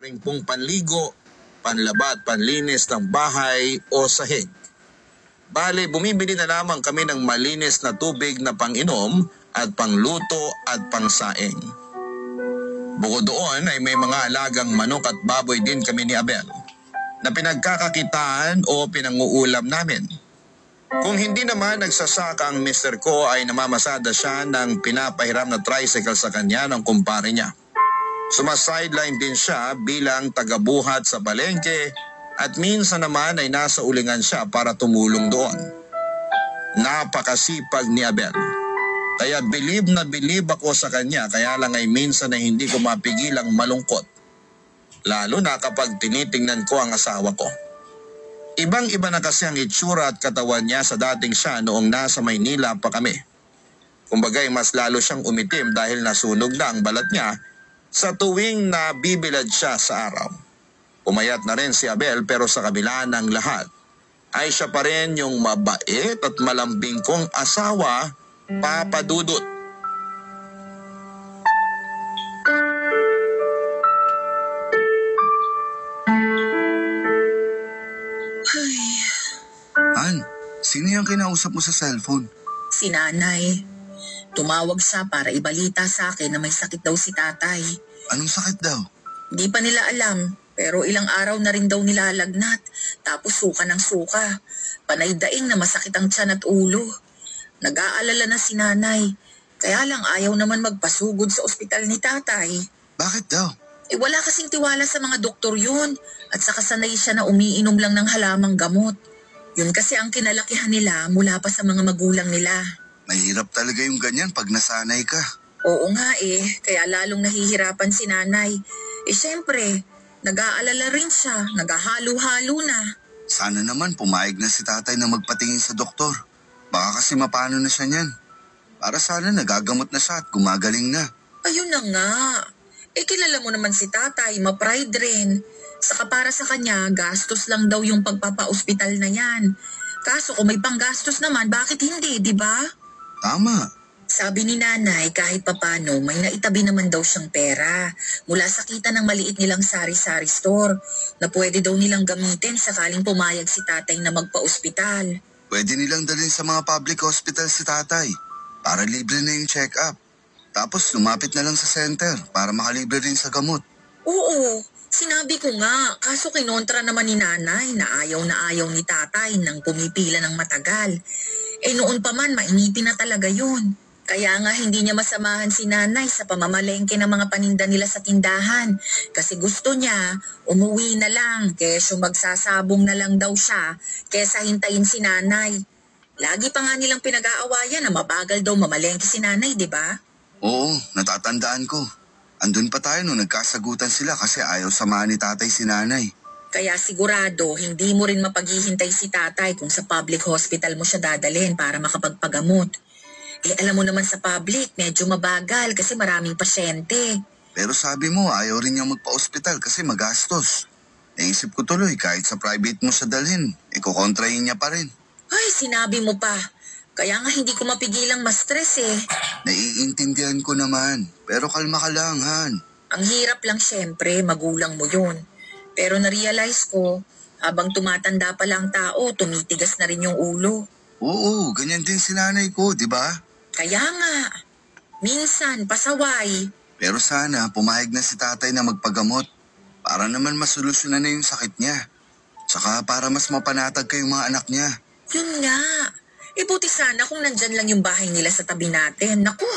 ring pong panligo, panlaba at panlinis ng bahay o sahig. Bale, bumibili na lamang kami ng malinis na tubig na pang-inom at pangluto at pangsaing. Bukod doon ay may mga alagang manok at baboy din kami ni Abel na pinagkakakitaan o pinanguulam namin. Kung hindi naman nagsasaka ang mister ko ay namamasada siya ng pinapahiram na tricycle sa kanya ng kumpare niya. Sumasideline din siya bilang tagabuhat sa palengke at minsan naman ay nasa ulingan siya para tumulong doon. Napakasipag ni Abel. Kaya bilib na bilib ako sa kanya, kaya lang ay minsan ay hindi ko mapigilang malungkot. Lalo na kapag tinitingnan ko ang asawa ko. Ibang-iba na kasi ang itsura at katawan niya sa dating siya noong nasa Maynila pa kami. Kumbaga'y mas lalo siyang umitim dahil nasunog na ang balat niya sa tuwing nabibilad siya sa araw. Umayat na rin si Abel pero sa kabila ng lahat ay siya pa rin yung mabait at malambing kong asawa, Papa Dudut. Han, sino yung kinausap mo sa cellphone? Si nanay. Tumawag siya para ibalita sa akin na may sakit daw si tatay. Anong sakit daw? Di pa nila alam, pero ilang araw na rin daw nilalagnat. Tapos suka ng suka. Panay daing na masakit ang tiyan at ulo. Nag-aalala na si nanay. Kaya lang ayaw naman magpasugod sa ospital ni tatay. Bakit daw? Wala kasing tiwala sa mga doktor yun. At saka sanay siya na umiinom lang ng halamang gamot. Yun kasi ang kinalakihan nila mula pa sa mga magulang nila. Mahirap talaga yung ganyan pag nasanay ka. Oo nga kaya lalong nahihirapan si nanay. Siyempre, nag-aalala rin siya, naghahalo-halo na. Sana naman pumayag na si tatay na magpatingin sa doktor. Baka kasi mapano na siya niyan. Para sana nagagamot na siya at gumagaling na. Ayun na nga. Kilala mo naman si tatay, ma-pride rin. Saka para sa kanya, gastos lang daw yung pagpapa-ospital na yan. Kaso kung may panggastos naman, bakit hindi, di ba? Tama. Sabi ni nanay, kahit papano, may naitabi naman daw siyang pera mula sa kita ng maliit nilang sari-sari store na pwede daw nilang gamitin sakaling pumayag si tatay na magpa-ospital. Pwede nilang dalhin sa mga public hospital si tatay para libre na yung check-up. Tapos lumapit na lang sa center para makalibre rin sa gamot. Oo, sinabi ko nga, kaso kinontra naman ni nanay na ayaw ni tatay nang pumipila ng matagal. Noon pa man, mainitin na talaga yun. Kaya nga hindi niya masamahan si nanay sa pamamalengke ng mga paninda nila sa tindahan. Kasi gusto niya, umuwi na lang, kesyo magsasabong na lang daw siya, kesa hintayin si nanay. Lagi pa nga nilang pinag-aawayan na mabagal daw mamalengke si nanay, di ba? Oo, natatandaan ko. Andun pa tayo nung nagkasagutan sila kasi ayaw samahan ni tatay si nanay. Kaya sigurado, hindi mo rin mapaghihintay si tatay kung sa public hospital mo siya dadalhin para makapagpagamot. Alam mo naman sa public, medyo mabagal kasi maraming pasyente. Pero sabi mo, ayaw rin niya magpa-ospital kasi magastos. Naisip ko tuloy, kahit sa private mo siya dalhin, ikukontrahin niya pa rin. Ay, sinabi mo pa. Kaya nga hindi ko mapigilang ma-stress Naiintindihan ko naman, pero kalma ka lang, Han. Ang hirap lang syempre, magulang mo yun. Pero na-realize ko, habang tumatanda pa lang tao, tumitigas na rin yung ulo. Oo, ganyan din si nanay ko, di ba? Kaya nga, minsan pasaway. Pero sana pumayag na si tatay na magpagamot para naman masolusyonan na yung sakit niya. Tsaka para mas mapanatag kayong mga anak niya. Yun nga. Buti sana kung nandyan lang yung bahay nila sa tabi natin. Naku,